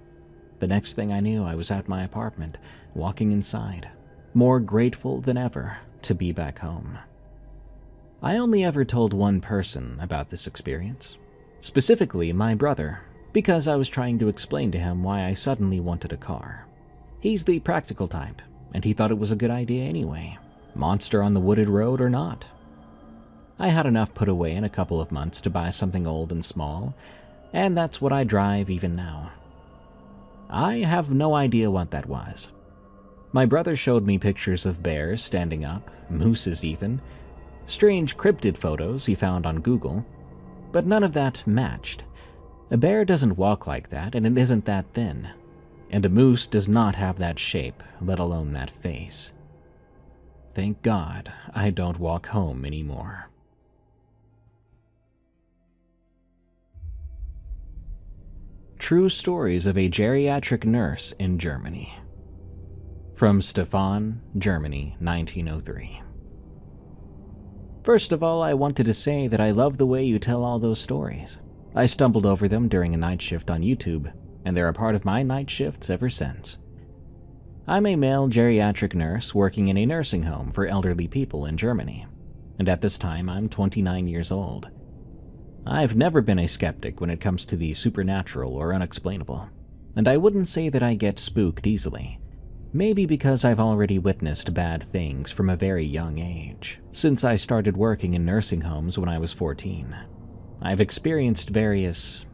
The next thing I knew, I was at my apartment, walking inside, more grateful than ever to be back home. I only ever told one person about this experience, specifically my brother, because I was trying to explain to him why I suddenly wanted a car. He's the practical type, and he thought it was a good idea anyway, monster on the wooded road or not. I had enough put away in a couple of months to buy something old and small, and that's what I drive even now. I have no idea what that was. My brother showed me pictures of bears standing up, mooses even, strange cryptid photos he found on Google, but none of that matched. A bear doesn't walk like that, and it isn't that thin, and a moose does not have that shape, let alone that face. Thank God I don't walk home anymore. True stories of a geriatric nurse in Germany. From Stefan, Germany, 1903. First of all, I wanted to say that I love the way you tell all those stories. I stumbled over them during a night shift on YouTube, and they're a part of my night shifts ever since. I'm a male geriatric nurse working in a nursing home for elderly people in Germany, and at this time I'm 29 years old. I've never been a skeptic when it comes to the supernatural or unexplainable, and I wouldn't say that I get spooked easily. Maybe because I've already witnessed bad things from a very young age, since I started working in nursing homes when I was 14. I've experienced various,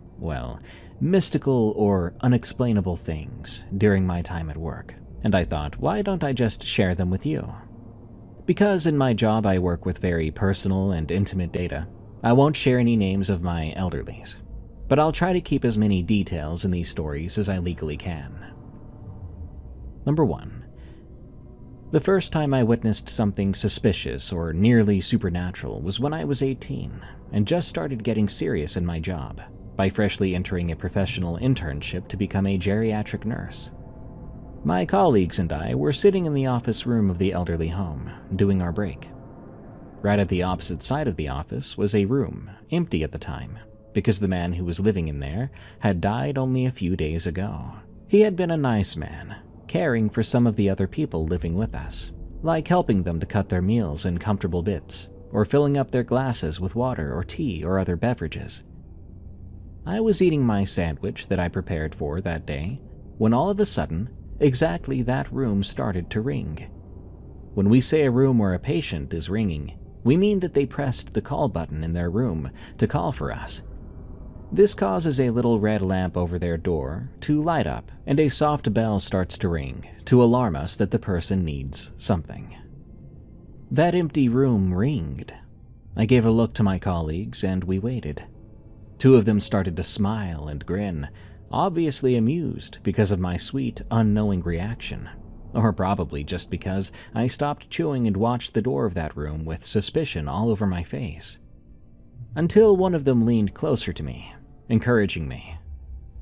mystical or unexplainable things during my time at work, and I thought, why don't I just share them with you? Because in my job I work with very personal and intimate data, I won't share any names of my elderlies, but I'll try to keep as many details in these stories as I legally can. Number 1. The first time I witnessed something suspicious or nearly supernatural was when I was 18 and just started getting serious in my job by freshly entering a professional internship to become a geriatric nurse. My colleagues and I were sitting in the office room of the elderly home, doing our break. Right at the opposite side of the office was a room, empty at the time, because the man who was living in there had died only a few days ago. He had been a nice man, caring for some of the other people living with us, like helping them to cut their meals in comfortable bits, or filling up their glasses with water or tea or other beverages. I was eating my sandwich that I prepared for that day, when all of a sudden, exactly that room started to ring. When we say a room or a patient is ringing, we mean that they pressed the call button in their room to call for us. This causes a little red lamp over their door to light up, and a soft bell starts to ring to alarm us that the person needs something. That empty room ringed. I gave a look to my colleagues, and we waited. 2 of them started to smile and grin, obviously amused because of my sweet, unknowing reaction, or probably just because I stopped chewing and watched the door of that room with suspicion all over my face. Until one of them leaned closer to me, encouraging me.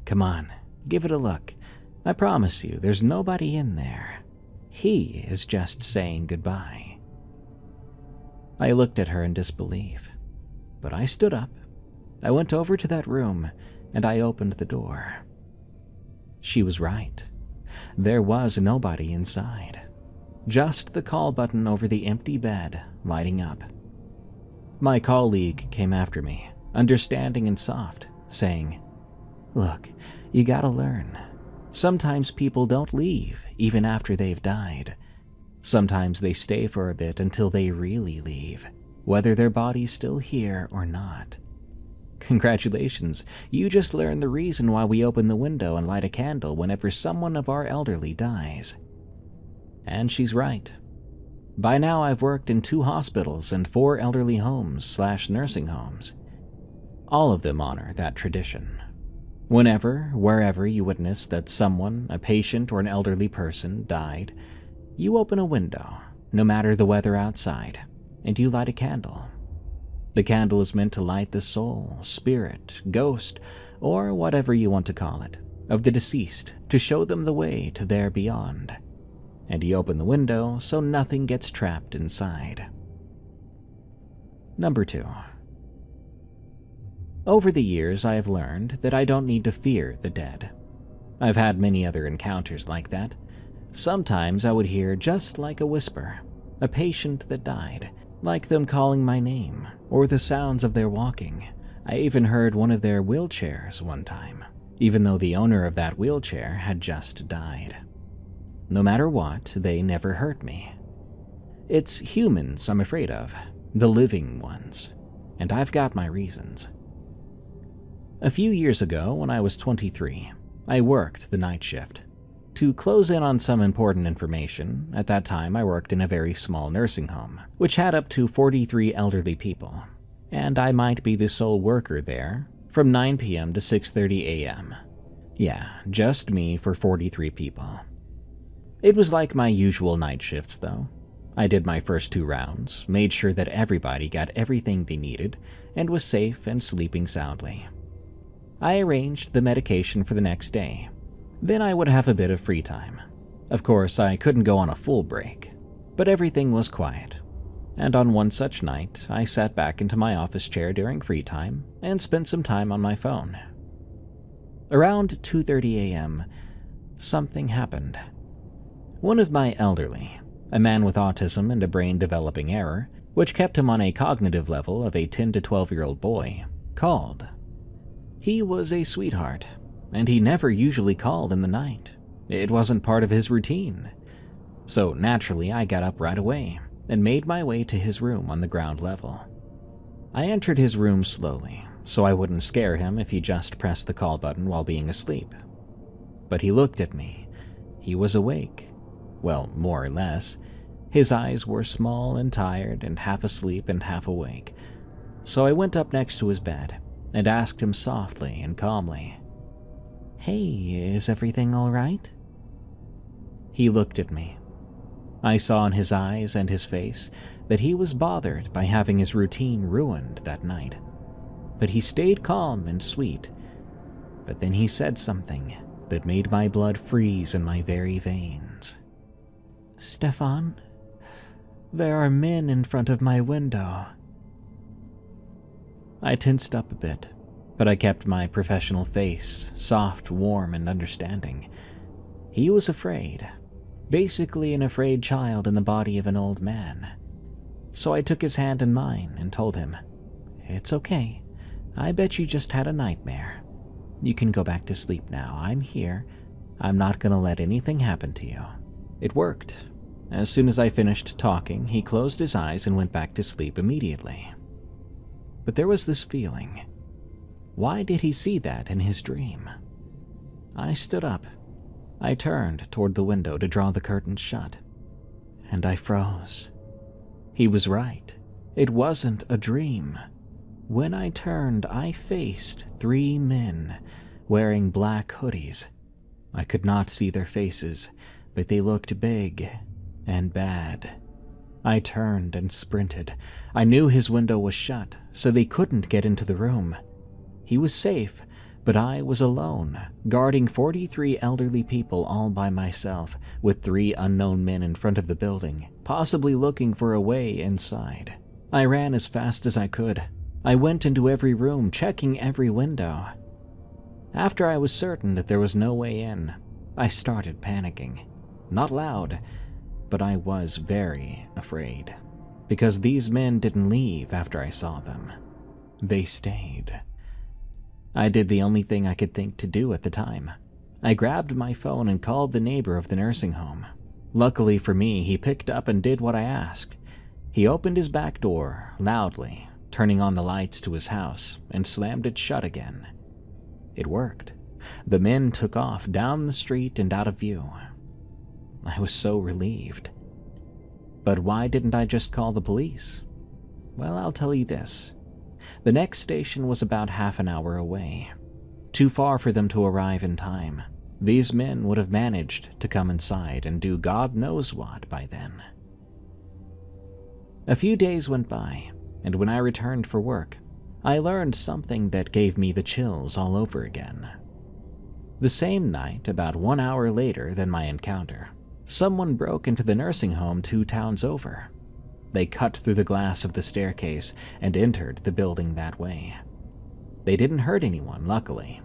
"Come on, give it a look. I promise you, there's nobody in there. He is just saying goodbye." I looked at her in disbelief, but I stood up. I went over to that room, and I opened the door. She was right. There was nobody inside. Just the call button over the empty bed lighting up. My colleague came after me, understanding and soft, saying, "Look, you gotta learn. Sometimes people don't leave even after they've died. Sometimes they stay for a bit until they really leave, whether their body's still here or not. Congratulations, you just learned the reason why we open the window and light a candle whenever someone of our elderly dies." And she's right. By now I've worked in 2 hospitals and 4 elderly homes/nursing homes. All of them honor that tradition. Whenever, wherever you witness that someone, a patient or an elderly person, died, you open a window, no matter the weather outside, and you light a candle. The candle is meant to light the soul, spirit, ghost, or whatever you want to call it, of the deceased to show them the way to their beyond. And you open the window so nothing gets trapped inside. Number 2. Over the years, I have learned that I don't need to fear the dead. I've had many other encounters like that. Sometimes I would hear just like a whisper, a patient that died, like them calling my name, or the sounds of their walking. I even heard one of their wheelchairs one time, even though the owner of that wheelchair had just died. No matter what, they never hurt me. It's humans I'm afraid of, the living ones, and I've got my reasons. A few years ago, when I was 23, I worked the night shift. To close in on some important information, at that time I worked in a very small nursing home, which had up to 43 elderly people, and I might be the sole worker there, from 9 p.m. to 6:30 a.m. Yeah, just me for 43 people. It was like my usual night shifts, though. I did my first 2 rounds, made sure that everybody got everything they needed, and was safe and sleeping soundly. I arranged the medication for the next day. Then I would have a bit of free time. Of course, I couldn't go on a full break, but everything was quiet. And on one such night, I sat back into my office chair during free time and spent some time on my phone. Around 2:30 a.m., something happened. One of my elderly, a man with autism and a brain developing error, which kept him on a cognitive level of a 10 to 12-year-old boy, called. He was a sweetheart, and he never usually called in the night. It wasn't part of his routine. So naturally, I got up right away and made my way to his room on the ground level. I entered his room slowly, so I wouldn't scare him if he just pressed the call button while being asleep. But he looked at me. He was awake. Well, more or less. His eyes were small and tired and half asleep and half awake. So I went up next to his bed and asked him softly and calmly, "Hey, is everything all right?" He looked at me. I saw in his eyes and his face that he was bothered by having his routine ruined that night. But he stayed calm and sweet. But then he said something that made my blood freeze in my very veins. "Stefan, there are men in front of my window." I tensed up a bit, but I kept my professional face soft, warm, and understanding. He was afraid. Basically an afraid child in the body of an old man. So I took his hand in mine and told him, "It's okay. I bet you just had a nightmare. You can go back to sleep now. I'm here. I'm not gonna let anything happen to you." It worked. As soon as I finished talking, he closed his eyes and went back to sleep immediately. But there was this feeling. Why did he see that in his dream? I stood up. I turned toward the window to draw the curtains shut, and I froze. He was right. It wasn't a dream. When I turned, I faced 3 men wearing black hoodies. I could not see their faces, but they looked big and bad. I turned and sprinted. I knew his window was shut, so they couldn't get into the room. He was safe, but I was alone, guarding 43 elderly people all by myself, with 3 unknown men in front of the building, possibly looking for a way inside. I ran as fast as I could. I went into every room, checking every window. After I was certain that there was no way in, I started panicking. Not loud, but I was very afraid, because these men didn't leave after I saw them. They stayed. I did the only thing I could think to do at the time. I grabbed my phone and called the neighbor of the nursing home. Luckily for me, he picked up and did what I asked. He opened his back door loudly, turning on the lights to his house, and slammed it shut again. It worked. The men took off down the street and out of view. I was so relieved. But why didn't I just call the police? Well, I'll tell you this. The next station was about half an hour away. Too far for them to arrive in time. These men would have managed to come inside and do God knows what by then. A few days went by, and when I returned for work, I learned something that gave me the chills all over again. The same night, about 1 hour later than my encounter, someone broke into the nursing home 2 towns over. They cut through the glass of the staircase and entered the building that way. They didn't hurt anyone, luckily,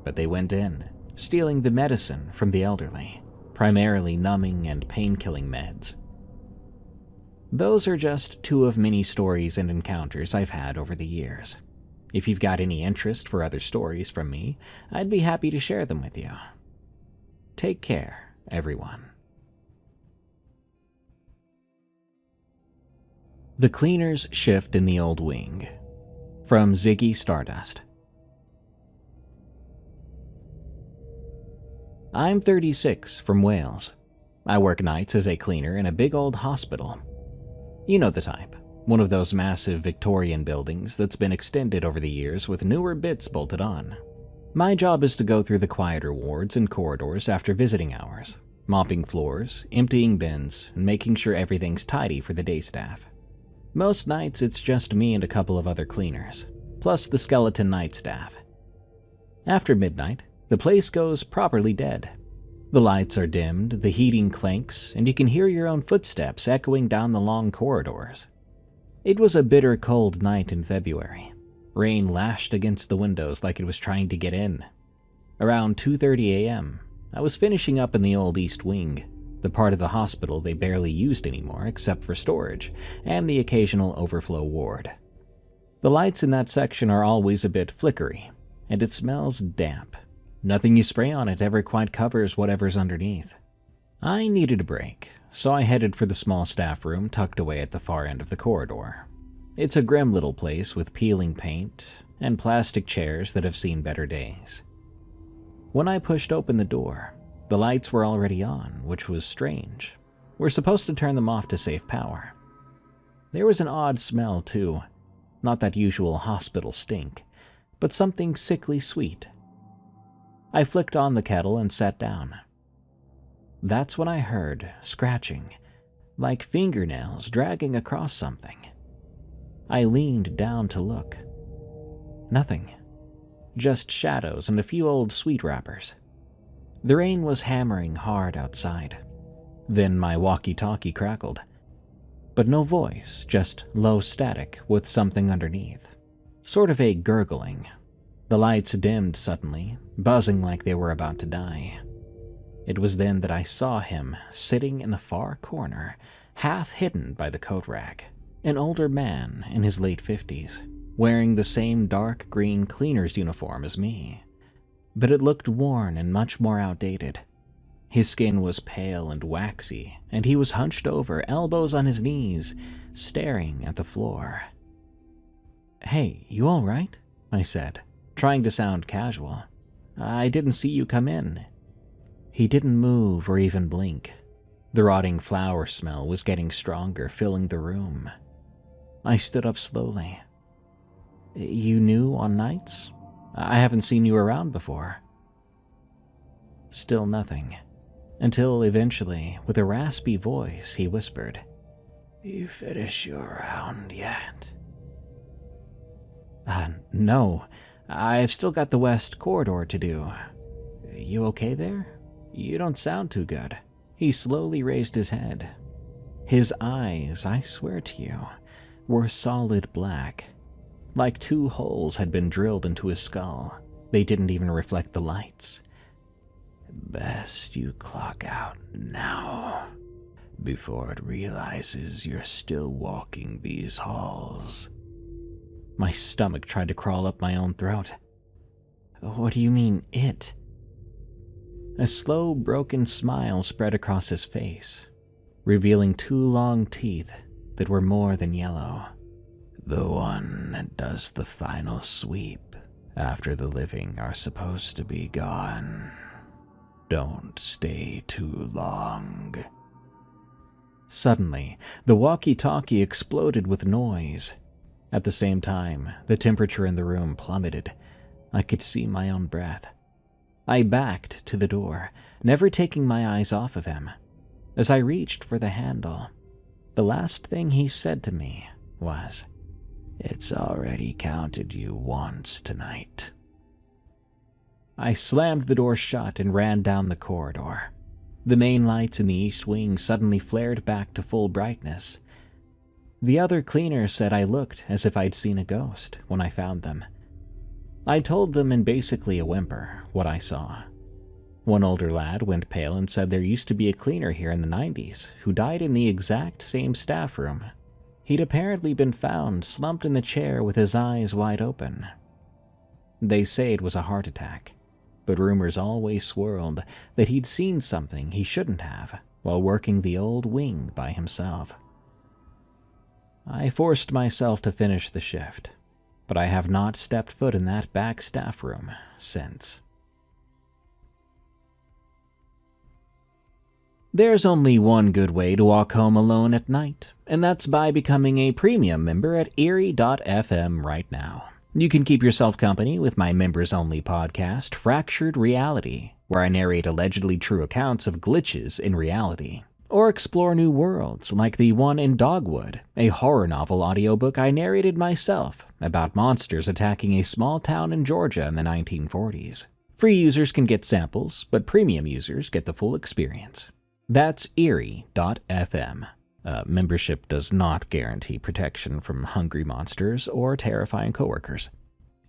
but they went in, stealing the medicine from the elderly, primarily numbing and pain-killing meds. Those are just 2 of many stories and encounters I've had over the years. If you've got any interest for other stories from me, I'd be happy to share them with you. Take care, everyone. The Cleaner's Shift in the Old Wing, from Ziggy Stardust. I'm 36, from Wales. I work nights as a cleaner in a big old hospital. You know the type, one of those massive Victorian buildings that's been extended over the years with newer bits bolted on. My job is to go through the quieter wards and corridors after visiting hours, mopping floors, emptying bins, and making sure everything's tidy for the day staff. Most nights it's just me and a couple of other cleaners, plus the skeleton night staff. After midnight, the place goes properly dead. The lights are dimmed, the heating clanks, and you can hear your own footsteps echoing down the long corridors. It was a bitter cold night in February. Rain lashed against the windows like it was trying to get in. Around 2:30 a.m., I was finishing up in the old East Wing, the part of the hospital they barely used anymore except for storage and the occasional overflow ward. The lights in that section are always a bit flickery, and it smells damp. Nothing you spray on it ever quite covers whatever's underneath. I needed a break, so I headed for the small staff room tucked away at the far end of the corridor. It's a grim little place with peeling paint and plastic chairs that have seen better days. When I pushed open the door, the lights were already on, which was strange. We're supposed to turn them off to save power. There was an odd smell, too. Not that usual hospital stink, but something sickly sweet. I flicked on the kettle and sat down. That's when I heard scratching, like fingernails dragging across something. I leaned down to look. Nothing. Just shadows and a few old sweet wrappers. The rain was hammering hard outside. Then my walkie-talkie crackled. But no voice, just low static with something underneath. Sort of a gurgling. The lights dimmed suddenly, buzzing like they were about to die. It was then that I saw him sitting in the far corner, half hidden by the coat rack. An older man in his late 50s, wearing the same dark green cleaner's uniform as me. But it looked worn and much more outdated. His skin was pale and waxy, and he was hunched over, elbows on his knees, staring at the floor. "Hey, you all right?" I said, trying to sound casual. "I didn't see you come in." He didn't move or even blink. The rotting flower smell was getting stronger, filling the room. I stood up slowly. "You new on nights? I haven't seen you around before." Still nothing. until eventually, with a raspy voice, he whispered, "You finish your round yet?" No. I've still got the west corridor to do. You okay there? You don't sound too good." He slowly raised his head. His eyes, I swear to you, were solid black. Like 2 holes had been drilled into his skull. They didn't even reflect the lights. "Best you clock out now, before it realizes you're still walking these halls." My stomach tried to crawl up my own throat. "What do you mean, it?" A slow, broken smile spread across his face, revealing 2 long teeth that were more than yellow. "The one that does the final sweep after the living are supposed to be gone. Don't stay too long." Suddenly, the walkie-talkie exploded with noise. At the same time, the temperature in the room plummeted. I could see my own breath. I backed to the door, never taking my eyes off of him. As I reached for the handle, the last thing he said to me was, "It's already counted you once tonight." I slammed the door shut and ran down the corridor. The main lights in the east wing suddenly flared back to full brightness. The other cleaners said I looked as if I'd seen a ghost when I found them. I told them in basically a whimper what I saw. One older lad went pale and said there used to be a cleaner here in the 90s who died in the exact same staff room. He'd apparently been found slumped in the chair with his eyes wide open. They say it was a heart attack, but rumors always swirled that he'd seen something he shouldn't have while working the old wing by himself. I forced myself to finish the shift, but I have not stepped foot in that back staff room since. There's only one good way to walk home alone at night, and that's by becoming a premium member at Erie.fm right now. You can keep yourself company with my members-only podcast, Fractured Reality, where I narrate allegedly true accounts of glitches in reality, or explore new worlds like the one in Dogwood, a horror novel audiobook I narrated myself about monsters attacking a small town in Georgia in the 1940s. Free users can get samples, but premium users get the full experience. That's Erie.fm. Membership does not guarantee protection from hungry monsters or terrifying coworkers.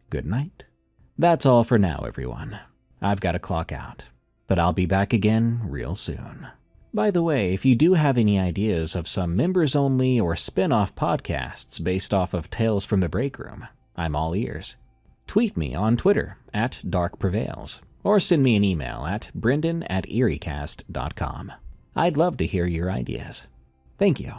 Good night. That's all for now, everyone. I've got to clock out, but I'll be back again real soon. By the way, if you do have any ideas of some members-only or spin-off podcasts based off of Tales from the Break Room, I'm all ears. Tweet me on Twitter @DarkPrevails, or send me an email at brendan@eriecast.com. I'd love to hear your ideas. Thank you.